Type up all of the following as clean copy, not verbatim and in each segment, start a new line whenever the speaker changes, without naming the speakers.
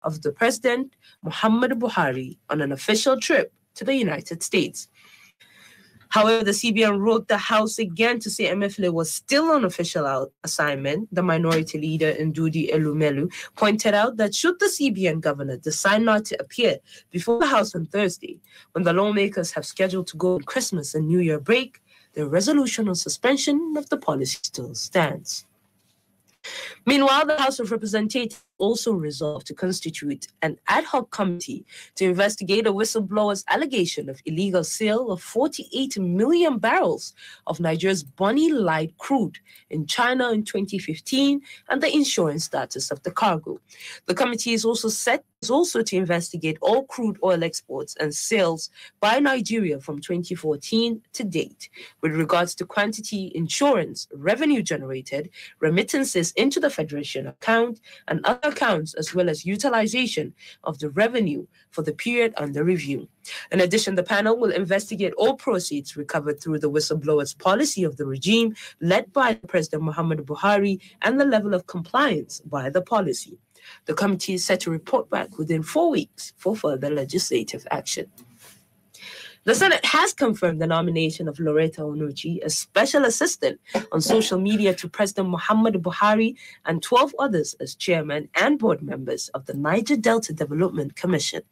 of the President Muhammad Buhari on an official trip to the United States. However, the CBN wrote the House again to say Emefiele was still on official assignment. The minority leader, Ndudi Elumelu, pointed out that should the CBN governor decide not to appear before the House on Thursday, when the lawmakers have scheduled to go on Christmas and New Year break, the resolution on suspension of the policy still stands. Meanwhile, the House of Representatives also resolved to constitute an ad hoc committee to investigate a whistleblower's allegation of illegal sale of 48 million barrels of Nigeria's Bonny Light crude in China in 2015 and the insurance status of the cargo. The committee is also set to investigate all crude oil exports and sales by Nigeria from 2014 to date, with regards to quantity, insurance, revenue generated, remittances into the Federation account, and other accounts, as well as utilization of the revenue for the period under review. In addition, the panel will investigate all proceeds recovered through the whistleblower's policy of the regime led by President Muhammad Buhari and the level of compliance by the policy. The committee is set to report back within 4 weeks for further legislative action. The Senate has confirmed the nomination of Loretta Onuchi as Special Assistant on Social Media to President Muhammad Buhari and 12 others as chairman and board members of the Niger Delta Development Commission.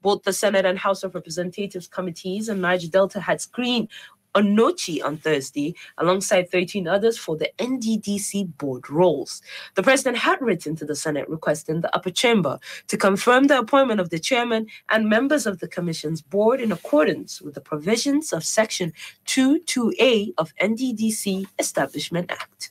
Both the Senate and House of Representatives committees and Niger Delta had screened Onuchi on Thursday, alongside 13 others for the NDDC board roles. The president had written to the Senate requesting the upper chamber to confirm the appointment of the chairman and members of the commission's board in accordance with the provisions of Section 22A of NDDC Establishment Act.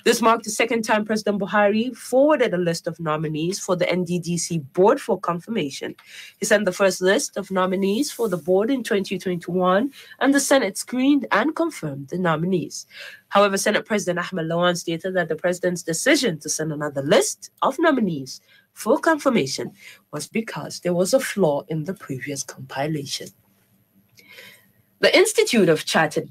This marked the second time President Buhari forwarded a list of nominees for the NDDC board for confirmation. He sent the first list of nominees for the board in 2021, and the Senate screened and confirmed the nominees. However, Senate President Ahmed Lawan stated that the president's decision to send another list of nominees for confirmation was because there was a flaw in the previous compilation. The Institute of Chartered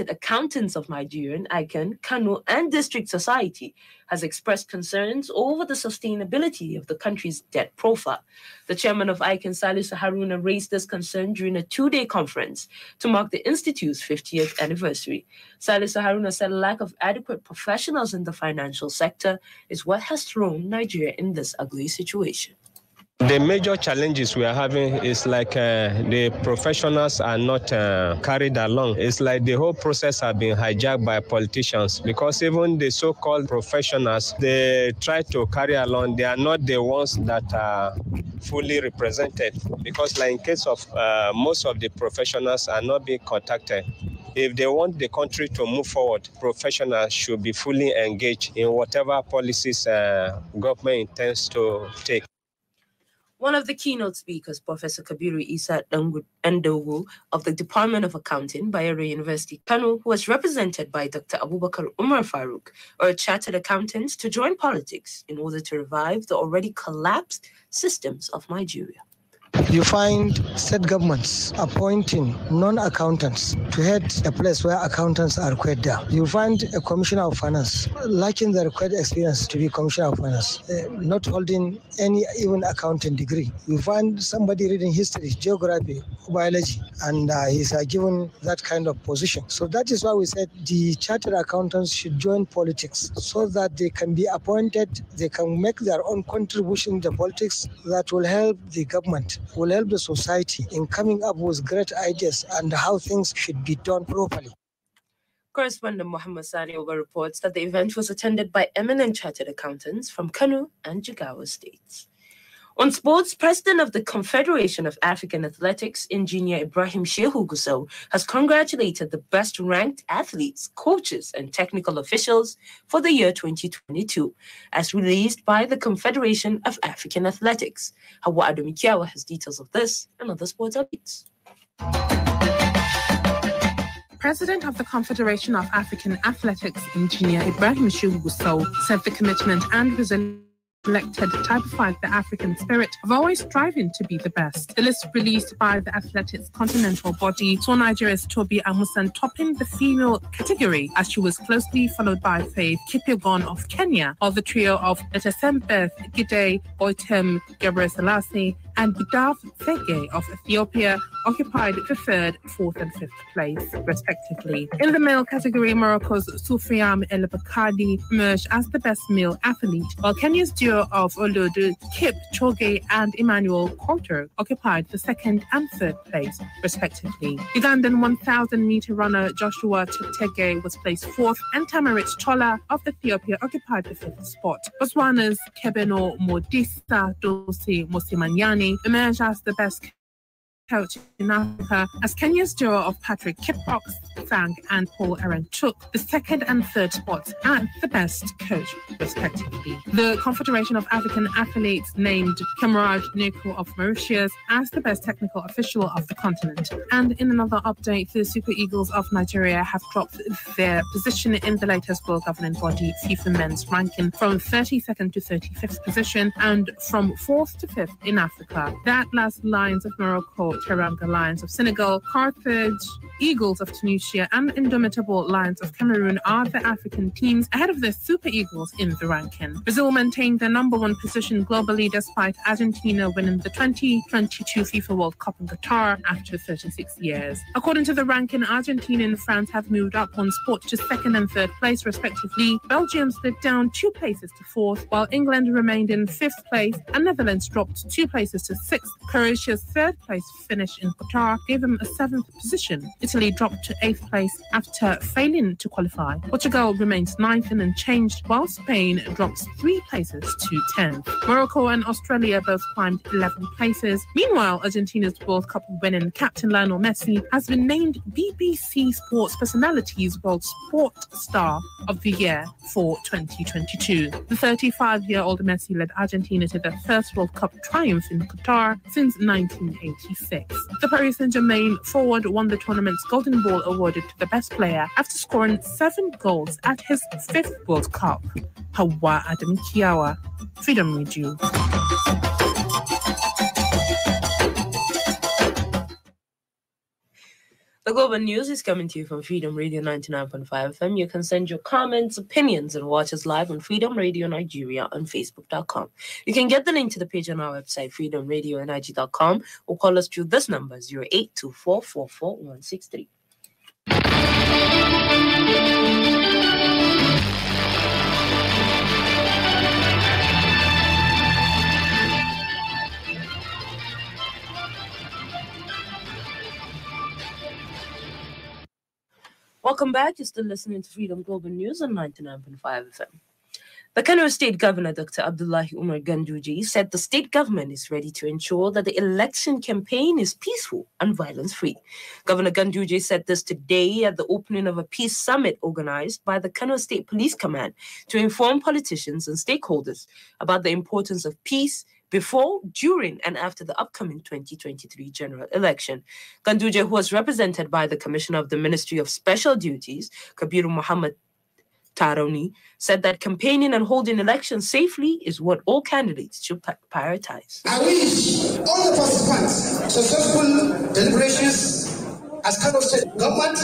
Accountants of Nigeria, ICANN, Kano, and District Society has expressed concerns over the sustainability of the country's debt profile. The chairman of ICANN, Salisu Haruna, raised this concern during a two-day conference to mark the Institute's 50th anniversary. Salisu Haruna said a lack of adequate professionals in the financial sector is what has thrown Nigeria in this ugly situation.
The major challenges we are having is like the professionals are not carried along. It's like the whole process has been hijacked by politicians, because even the so-called professionals, they try to carry along. They are not the ones that are fully represented, because like in case of most of the professionals are not being contacted. If they want the country to move forward, professionals should be fully engaged in whatever policies government intends to take.
One of the keynote speakers, Professor Kabiru Isa Ndogo of the Department of Accounting, Bayero University, Kano, who was represented by Dr. Abubakar Umar Farouk, urged chartered accountants to join politics in order to revive the already collapsed systems of Nigeria.
You find state governments appointing non-accountants to head a place where accountants are required there. You find a commissioner of finance lacking the required experience to be commissioner of finance, not holding any even accounting degree. You find somebody reading history, geography, biology, and he's given that kind of position. So that is why we said the chartered accountants should join politics so that they can be appointed, they can make their own contribution to politics that will help the government, will help the society in coming up with great ideas and how things should be done properly.
Correspondent Muhammad Sani Oba reports that the event was attended by eminent chartered accountants from Kano and Jigawa states. On sports, President of the Confederation of African Athletics, Engineer Ibrahim Shehu Gusau, has congratulated the best-ranked athletes, coaches, and technical officials for the year 2022, as released by the Confederation of African Athletics. Hawa Adomikiawa has details of this and other sports updates.
President of the Confederation of African Athletics, Engineer Ibrahim Shehu Gusau, said the commitment and resilience selected typified the African spirit of always striving to be the best. The list released by the athletics continental body saw Nigeria's Tobi Amusan topping the female category, as she was closely followed by Faith Kipyegon of Kenya, while the trio of Etesembeth Gide, Boitem Gebrselassie, and Budaf Thege of Ethiopia occupied the third, fourth, and fifth place, respectively. In the male category, Morocco's Soufiane El Bakadi emerged as the best male athlete, while Kenya's duo of Oludu Kip Choge and Emmanuel Coulter occupied the second and third place, respectively. Ugandan 1,000-meter runner Joshua Cheptegei was placed fourth, and Tamarit Chola of Ethiopia occupied the fifth spot. Botswana's Kebeno Modisa Dosi Mosimanyani emerged as the best coach in Africa, as Kenya's duo of Patrick Kipbox, Sang, and Paul Aaron took the second and third spots at the best coach, respectively. The Confederation of African Athletes named Kemaraj Neko of Mauritius as the best technical official of the continent. And in another update, the Super Eagles of Nigeria have dropped their position in the latest world governing body FIFA men's ranking from 32nd to 35th position and from 4th to 5th in Africa. The Atlas Lions of Morocco, Teranga Lions of Senegal, Carthage Eagles of Tunisia, and Indomitable Lions of Cameroon are the African teams ahead of the Super Eagles in the ranking. Brazil maintained their number one position globally despite Argentina winning the 2022 FIFA World Cup in Qatar after 36 years. According to the ranking, Argentina and France have moved up one spot to second and third place, respectively. Belgium slid down 2 places to fourth, while England remained in fifth place, and Netherlands dropped 2 places to sixth. Croatia's third place finish in Qatar gave them a 7th position. Italy dropped to 8th place after failing to qualify. Portugal remains 9th and unchanged, while Spain drops 3 places to 10th. Morocco and Australia both climbed 11 places. Meanwhile, Argentina's World Cup winning captain Lionel Messi has been named BBC Sports Personalities World Sport Star of the Year for 2022. The 35-year-old Messi led Argentina to their first World Cup triumph in Qatar since 1986. The Paris Saint-Germain forward won the tournament's Golden Ball awarded to the best player after scoring 7 goals at his 5th World Cup. Hawa Adam Kiawa, Freedom Radio.
The Global News is coming to you from Freedom Radio 99.5 FM. You can send your comments, opinions, and watch us live on Freedom Radio Nigeria on Facebook.com. You can get the link to the page on our website, freedomradionig.com, or call us through this number, 0824444163. Welcome back. You're still listening to Freedom Global News on 99.5 FM. The Kano State Governor, Dr. Abdullahi Umar Ganduji, said the state government is ready to ensure that the election campaign is peaceful and violence-free. Governor Ganduji said this today at the opening of a peace summit organized by the Kano State Police Command to inform politicians and stakeholders about the importance of peace before, during, and after the upcoming 2023 general election. Ganduje, who was represented by the Commissioner of the Ministry of Special Duties, Kabiru Muhammad Taroni, said that campaigning and holding elections safely is what all candidates should prioritize.
I wish all the participants successful deliberations, as Kano State government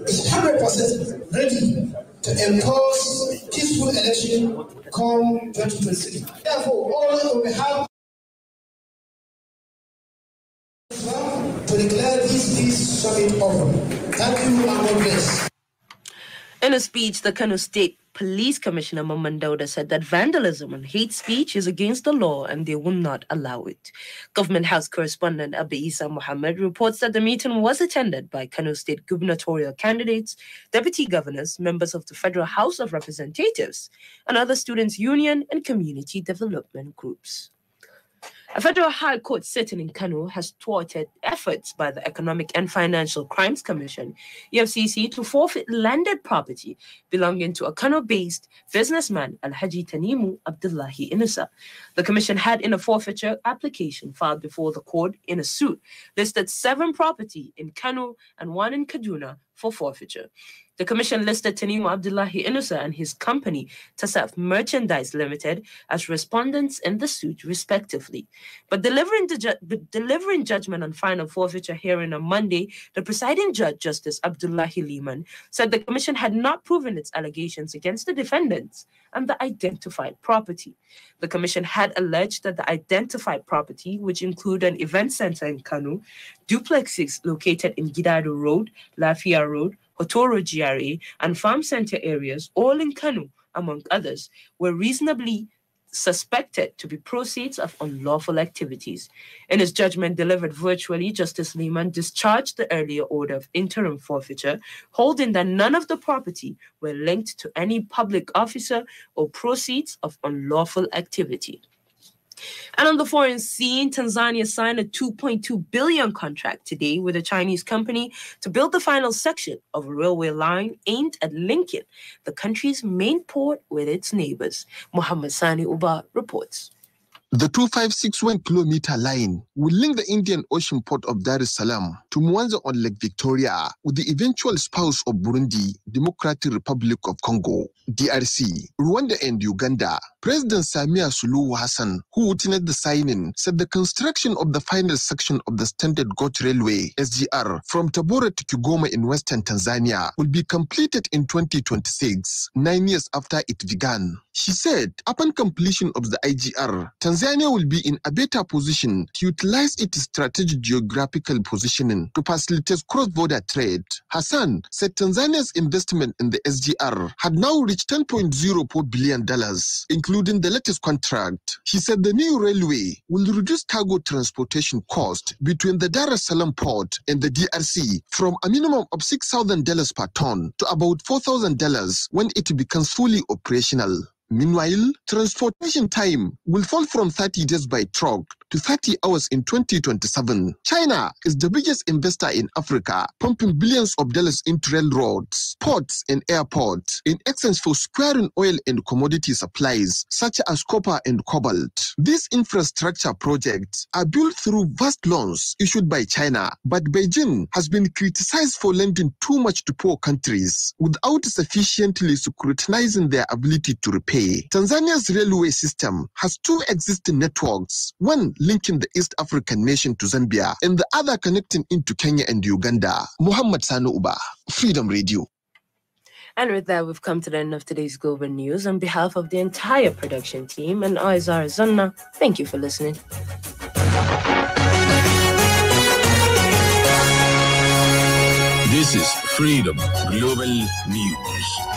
is 100% ready to enforce peaceful election come 2023. Therefore, all on behalf to declare this peace summit open. Thank you and God bless.
In a speech, the Kano State Police Commissioner Maman Dauda said that vandalism and hate speech is against the law and they will not allow it. Government House correspondent Abi Isa Mohammed reports that the meeting was attended by Kano State gubernatorial candidates, deputy governors, members of the Federal House of Representatives, and other students' union and community development groups. A federal high court sitting in Kano has thwarted efforts by the Economic and Financial Crimes Commission, EFCC, to forfeit landed property belonging to a Kano-based businessman, Alhaji Tanimu Abdullahi Inusa. The commission had in a forfeiture application filed before the court in a suit listed 7 property in Kano and 1 in Kaduna for forfeiture. The commission listed Tanimu Abdullahi Inusa and his company, Tasaf Merchandise Limited, as respondents in the suit, respectively. But delivering judgment on final forfeiture hearing on Monday, the presiding judge, Justice Abdullahi Liman, said the commission had not proven its allegations against the defendants and the identified property. The commission had alleged that the identified property, which include an event center in Kano, duplexes located in Gidado Road, Lafia Road, Hotoro GRA, and farm center areas, all in Kano, among others, were reasonably suspected to be proceeds of unlawful activities. In his judgment delivered virtually, Justice Lehman discharged the earlier order of interim forfeiture, holding that none of the property were linked to any public officer or proceeds of unlawful activity. And on the foreign scene, Tanzania signed a $2.2 billion contract today with a Chinese company to build the final section of a railway line aimed at linking the country's main port with its neighbors. Muhammad Sani Uba reports.
The 256-kilometer line will link the Indian Ocean port of Dar es Salaam to Mwanza on Lake Victoria with the eventual spouse of Burundi, Democratic Republic of Congo, DRC, Rwanda and Uganda. President Samia Suluhu Hassan, who witnessed the signing, said the construction of the final section of the Standard Gauge Railway, SGR, from Tabora to Kigoma in western Tanzania will be completed in 2026, 9 years after it began. She said, upon completion of the IGR, Tanzania will be in a better position to utilize its strategic geographical positioning to facilitate cross-border trade. Hassan said Tanzania's investment in the SGR had now reached $10.04 billion, including the latest contract. He said the new railway will reduce cargo transportation cost between the Dar es Salaam port and the DRC from a minimum of $6,000 per ton to about $4,000 when it becomes fully operational. Meanwhile, transportation time will fall from 30 days by truck to 30 hours in 2027. China is the biggest investor in Africa, pumping billions of dollars into railroads, ports, and airports in exchange for securing oil and commodity supplies such as copper and cobalt. These infrastructure projects are built through vast loans issued by China, but Beijing has been criticized for lending too much to poor countries without sufficiently scrutinizing their ability to repay. Tanzania's railway system has two existing networks, one linking the East African nation to Zambia and the other connecting into Kenya and Uganda. Muhammad Sani Uba, Freedom Radio.
And with that, we've come to the end of today's Global News. On behalf of the entire production team and Aizar Zanna, thank you for listening.
This is Freedom Global News.